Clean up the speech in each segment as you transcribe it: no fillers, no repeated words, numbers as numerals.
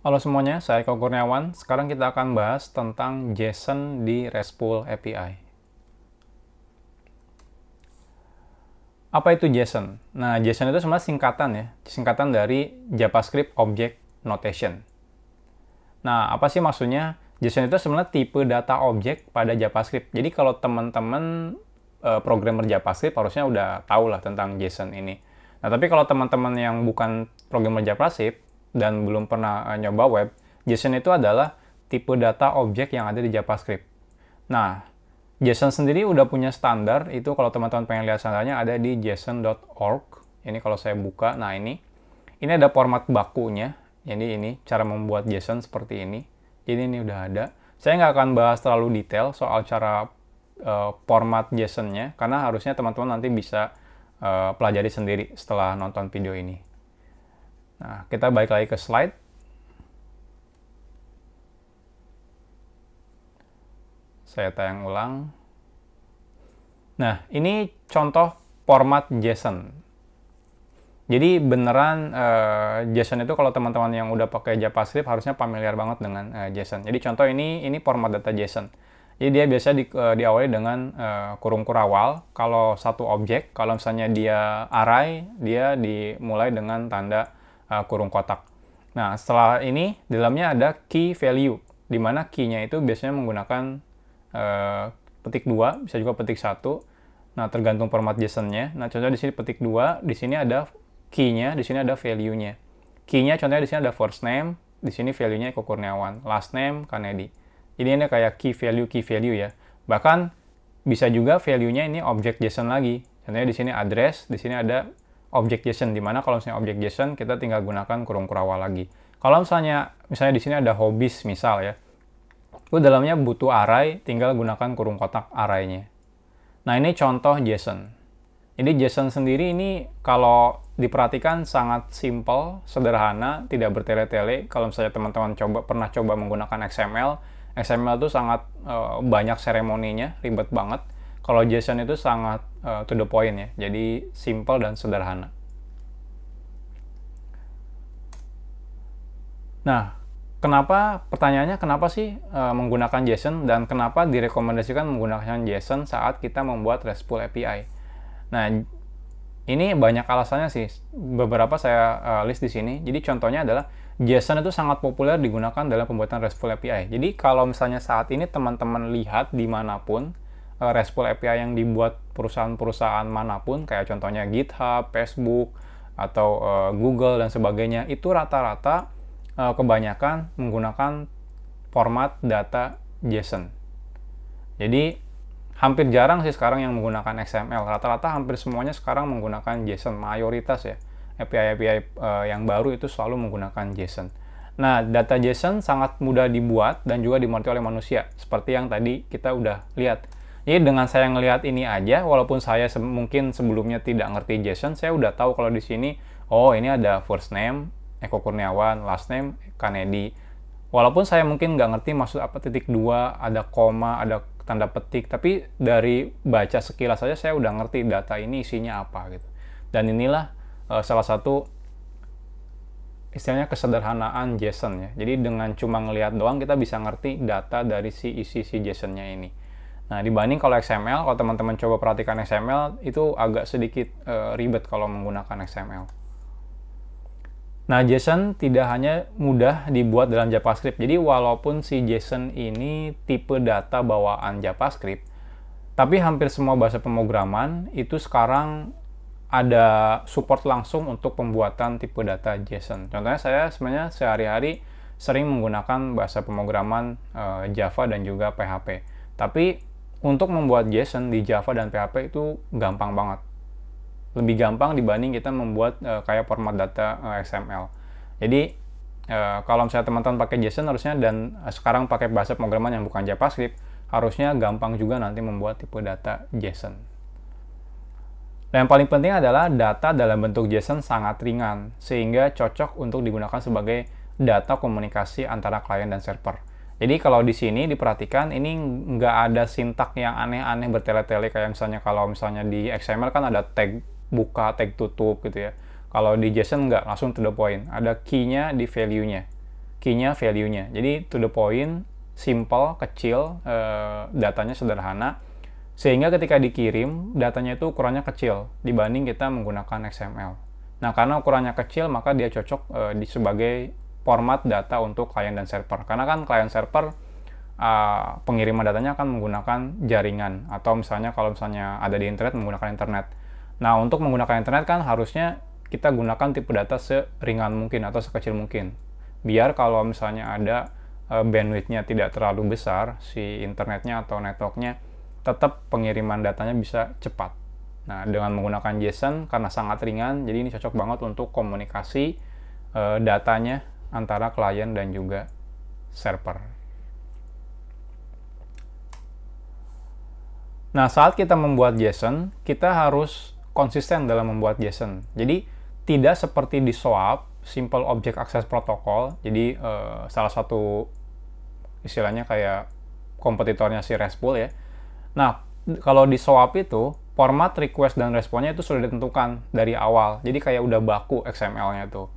Halo semuanya, saya Eko Kurniawan. Sekarang kita akan bahas tentang JSON di RESTful API. Apa itu JSON? Nah, JSON itu sebenarnya singkatan ya, singkatan dari JavaScript Object Notation. Nah, apa sih maksudnya? JSON itu sebenarnya tipe data objek pada JavaScript. Jadi kalau teman-teman programmer JavaScript harusnya udah tahu lah tentang JSON ini. Nah, tapi kalau teman-teman yang bukan programmer JavaScript dan belum pernah nyoba web, JSON itu adalah tipe data objek yang ada di JavaScript. Nah, JSON sendiri udah punya standar, itu kalau teman-teman pengen lihat standarnya ada di json.org. Ini kalau saya buka, nah ini ada format bakunya. Jadi ini cara membuat JSON seperti ini. Jadi ini udah ada. Saya nggak akan bahas terlalu detail soal cara format JSON-nya, karena harusnya teman-teman nanti bisa pelajari sendiri setelah nonton video ini. Nah, kita balik lagi ke slide. Saya tayang ulang. Nah, ini contoh format JSON. Jadi beneran JSON itu kalau teman-teman yang udah pakai JavaScript harusnya familiar banget dengan JSON. Jadi contoh ini format data JSON. Jadi dia biasa diawali dengan kurung kurawal. Kalau satu objek, kalau misalnya dia array, dia dimulai dengan tanda kurung kotak. Nah, setelah ini di dalamnya ada key value, di mana key-nya itu biasanya menggunakan petik 2, bisa juga petik 1. Nah, tergantung format JSON-nya. Nah, contohnya di sini petik 2, di sini ada key-nya, di sini ada value-nya. Key-nya contohnya di sini ada first name, di sini value-nya Eko Kurniawan, last name Kanedi. Jadi ini kayak key value ya. Bahkan bisa juga value-nya ini objek JSON lagi. Contohnya di sini address, di sini ada objek JSON, di mana kalau misalnya objek JSON kita tinggal gunakan kurung kurawal lagi. Kalau misalnya di sini ada hobbies misal ya, itu dalamnya butuh array, tinggal gunakan kurung kotak array-nya. Nah, ini contoh JSON. Jadi JSON sendiri ini kalau diperhatikan sangat simple, sederhana, tidak bertele-tele. Kalau misalnya teman-teman pernah coba menggunakan XML, XML itu sangat banyak seremoninya, ribet banget. Kalau JSON itu sangat to the point ya, jadi simple dan sederhana. Nah, pertanyaannya kenapa sih menggunakan JSON dan kenapa direkomendasikan menggunakan JSON saat kita membuat RESTful API? Nah, ini banyak alasannya sih. Beberapa saya list di sini. Jadi contohnya adalah JSON itu sangat populer digunakan dalam pembuatan RESTful API. Jadi kalau misalnya saat ini teman-teman lihat dimanapun RESTful API yang dibuat perusahaan-perusahaan manapun, kayak contohnya GitHub, Facebook, atau Google dan sebagainya, itu rata-rata kebanyakan menggunakan format data JSON. Jadi hampir jarang sih sekarang yang menggunakan XML. Rata-rata hampir semuanya sekarang menggunakan JSON, mayoritas ya. API-API yang baru itu selalu menggunakan JSON. Nah, data JSON sangat mudah dibuat dan juga dimengerti oleh manusia, seperti yang tadi kita udah lihat. Jadi dengan saya ngelihat ini aja, walaupun saya mungkin sebelumnya tidak ngerti JSON, saya udah tahu kalau di sini, oh ini ada first name Eko Kurniawan, last name Kanedi. Walaupun saya mungkin nggak ngerti maksud apa titik 2, ada koma, ada tanda petik, tapi dari baca sekilas saja saya udah ngerti data ini isinya apa gitu. Dan inilah salah satu istilahnya kesederhanaan JSON ya. Jadi dengan cuma ngelihat doang kita bisa ngerti data dari isi JSON-nya ini. Nah, dibanding kalau XML, kalau teman-teman coba perhatikan XML, itu agak sedikit ribet kalau menggunakan XML. Nah, JSON tidak hanya mudah dibuat dalam JavaScript. Jadi, walaupun si JSON ini tipe data bawaan JavaScript, tapi hampir semua bahasa pemrograman itu sekarang ada support langsung untuk pembuatan tipe data JSON. Contohnya saya sebenarnya sehari-hari sering menggunakan bahasa pemrograman Java dan juga PHP. Tapi untuk membuat JSON di Java dan PHP itu gampang banget. Lebih gampang dibanding kita membuat kayak format data XML. Jadi kalau misalnya teman-teman pakai JSON harusnya dan sekarang pakai bahasa pemrograman yang bukan JavaScript, harusnya gampang juga nanti membuat tipe data JSON. Dan yang paling penting adalah data dalam bentuk JSON sangat ringan, sehingga cocok untuk digunakan sebagai data komunikasi antara klien dan server. Jadi kalau di sini diperhatikan, ini nggak ada sintak yang aneh-aneh bertele-tele, kayak kalau misalnya di XML kan ada tag buka, tag tutup gitu ya. Kalau di JSON nggak, langsung to the point. Ada key-nya di value-nya. key-nya, value-nya. Jadi to the point, simple, kecil, datanya sederhana, sehingga ketika dikirim, datanya itu ukurannya kecil dibanding kita menggunakan XML. Nah, karena ukurannya kecil, maka dia cocok sebagai format data untuk klien dan server. Karena kan klien server, pengiriman datanya akan menggunakan jaringan, atau misalnya kalau misalnya ada di internet, menggunakan internet. Nah, untuk menggunakan internet kan harusnya kita gunakan tipe data seringan mungkin atau sekecil mungkin. Biar kalau misalnya ada bandwidth-nya tidak terlalu besar, si internetnya atau network-nya, tetap pengiriman datanya bisa cepat. Nah, dengan menggunakan JSON karena sangat ringan, jadi ini cocok banget untuk komunikasi datanya antara klien dan juga server. Nah, saat kita membuat JSON, kita harus konsisten dalam membuat JSON. Jadi, tidak seperti di SOAP, Simple Object Access Protocol. Jadi, salah satu istilahnya kayak kompetitornya si RESTful ya. Nah, kalau di SOAP itu, format request dan responnya itu sudah ditentukan dari awal. Jadi kayak udah baku XML-nya tuh.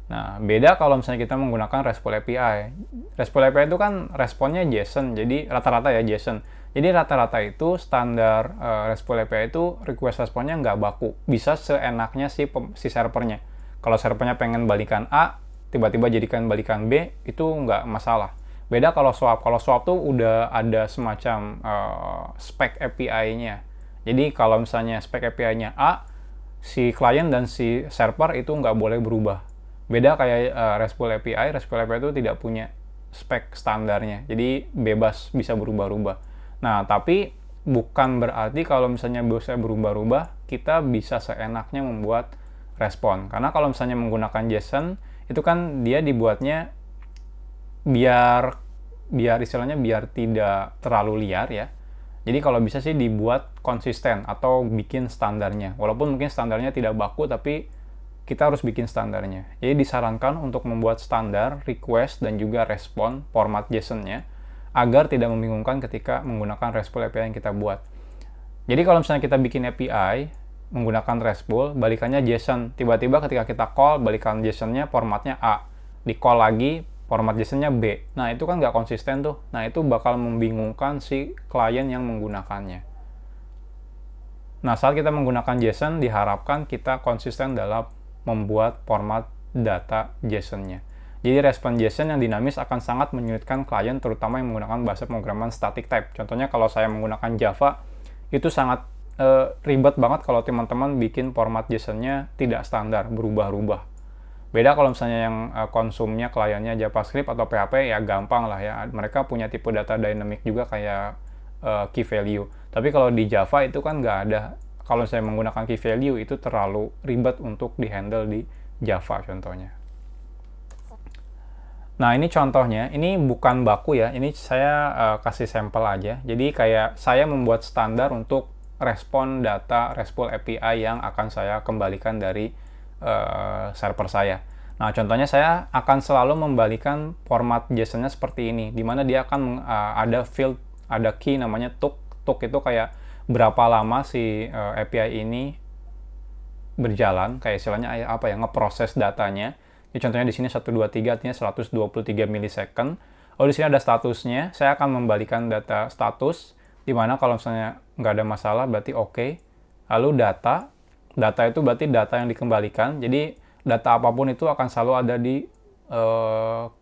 Nah, beda kalau misalnya kita menggunakan RESTful API. RESTful API itu kan responnya JSON, jadi rata-rata ya JSON. Jadi rata-rata itu standar RESTful API itu request responnya nggak baku. Bisa seenaknya si servernya. Kalau servernya pengen balikan A, tiba-tiba jadikan balikan B, itu nggak masalah. Beda kalau SOAP. Kalau SOAP tuh udah ada semacam spek API-nya. Jadi kalau misalnya spek API-nya A, si klien dan si server itu nggak boleh berubah. Beda kayak RESTful API itu tidak punya spek standarnya. Jadi bebas bisa berubah-ubah. Nah, tapi bukan berarti kalau misalnya bisa berubah-ubah, kita bisa seenaknya membuat respon. Karena kalau misalnya menggunakan JSON, itu kan dia dibuatnya biar istilahnya biar tidak terlalu liar ya. Jadi kalau bisa sih dibuat konsisten atau bikin standarnya. Walaupun mungkin standarnya tidak baku, tapi kita harus bikin standarnya. Jadi disarankan untuk membuat standar, request, dan juga respon format JSON-nya agar tidak membingungkan ketika menggunakan RESTful API yang kita buat. Jadi kalau misalnya kita bikin API menggunakan RESTful, balikannya JSON. Tiba-tiba ketika kita call, balikan JSON-nya formatnya A. Di call lagi, format JSON-nya B. Nah, itu kan nggak konsisten tuh. Nah, itu bakal membingungkan si klien yang menggunakannya. Nah, saat kita menggunakan JSON, diharapkan kita konsisten dalam membuat format data JSON-nya. Jadi, respon JSON yang dinamis akan sangat menyulitkan klien, terutama yang menggunakan bahasa pemrograman static type. Contohnya, kalau saya menggunakan Java, itu sangat ribet banget kalau teman-teman bikin format JSON-nya tidak standar, berubah-ubah. Beda kalau misalnya yang konsumnya kliennya JavaScript atau PHP, ya gampang lah ya. Mereka punya tipe data dynamic juga kayak key value. Tapi kalau di Java itu kan nggak ada. Kalau saya menggunakan key value itu terlalu ribet untuk di-handle di Java contohnya. Nah, ini contohnya. Ini bukan baku ya. Ini saya kasih sampel aja. Jadi kayak saya membuat standar untuk respon data RESTful API yang akan saya kembalikan dari server saya. Nah, contohnya saya akan selalu membalikan format JSON-nya seperti ini, di mana dia akan ada field, ada key namanya took. Took itu kayak berapa lama si API ini berjalan, kayak istilahnya apa ya, ngeproses datanya. Jadi contohnya di sini 123 artinya 123 milisecond. Lalu di sini ada statusnya. Saya akan membalikan data status, di mana kalau misalnya nggak ada masalah berarti oke. Lalu data itu berarti data yang dikembalikan. Jadi data apapun itu akan selalu ada di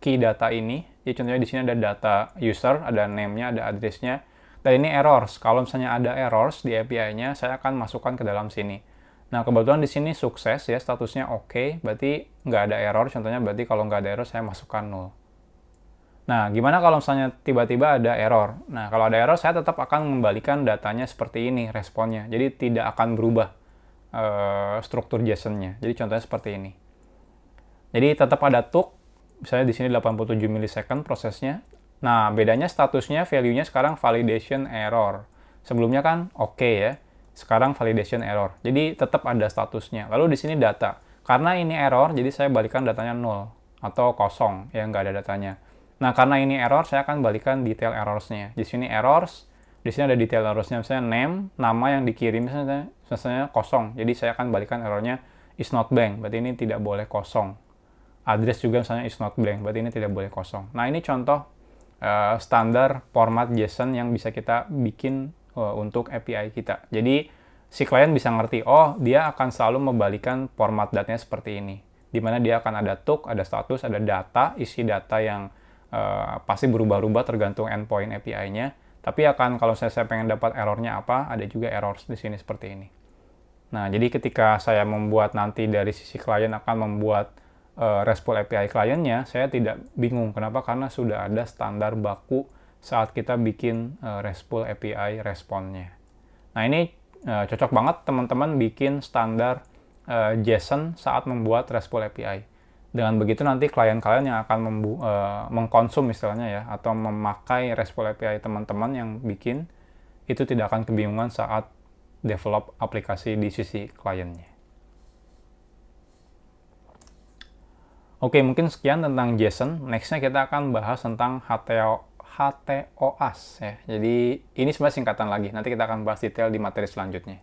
key data ini. Jadi contohnya di sini ada data user, ada name-nya, ada address-nya. Dan ini errors. Kalau misalnya ada errors di API-nya, saya akan masukkan ke dalam sini. Nah, kebetulan di sini sukses ya, statusnya oke, berarti nggak ada error. Contohnya berarti kalau nggak ada error, saya masukkan 0. Nah, gimana kalau misalnya tiba-tiba ada error? Nah, kalau ada error, saya tetap akan mengembalikan datanya seperti ini, responnya. Jadi tidak akan berubah struktur JSON-nya. Jadi contohnya seperti ini. Jadi tetap ada took, misalnya di sini 87 milisecond prosesnya. Nah, bedanya statusnya, value-nya sekarang validation error. Sebelumnya kan oke ya. Sekarang validation error. Jadi tetap ada statusnya. Lalu di sini data. Karena ini error, jadi saya balikan datanya 0 atau kosong, ya nggak ada datanya. Nah, karena ini error, saya akan balikan detail errors-nya. Di sini errors, di sini ada detail errors-nya, misalnya name, nama yang dikirim misalnya kosong. Jadi saya akan balikan errornya is not blank, berarti ini tidak boleh kosong. address juga misalnya is not blank, berarti ini tidak boleh kosong. Nah, ini contoh standar format JSON yang bisa kita bikin untuk API kita. Jadi si klien bisa ngerti, oh dia akan selalu membalikan format datanya seperti ini, di mana dia akan ada took, ada status, ada data, isi data yang pasti berubah-ubah tergantung endpoint API-nya. Tapi kalau saya pengen dapat errornya apa, ada juga error di sini seperti ini. Nah, jadi ketika saya membuat nanti dari sisi klien akan membuat RESTful API kliennya, saya tidak bingung. Kenapa? Karena sudah ada standar baku saat kita bikin RESTful API responnya. Nah, ini cocok banget teman-teman bikin standar JSON saat membuat RESTful API. Dengan begitu nanti klien kalian yang akan mengkonsum istilahnya ya, atau memakai RESTful API teman-teman yang bikin, itu tidak akan kebingungan saat develop aplikasi di sisi kliennya. Oke, mungkin sekian tentang JSON. Next-nya kita akan bahas tentang HTOAS ya. Jadi ini sebenarnya singkatan lagi. Nanti kita akan bahas detail di materi selanjutnya.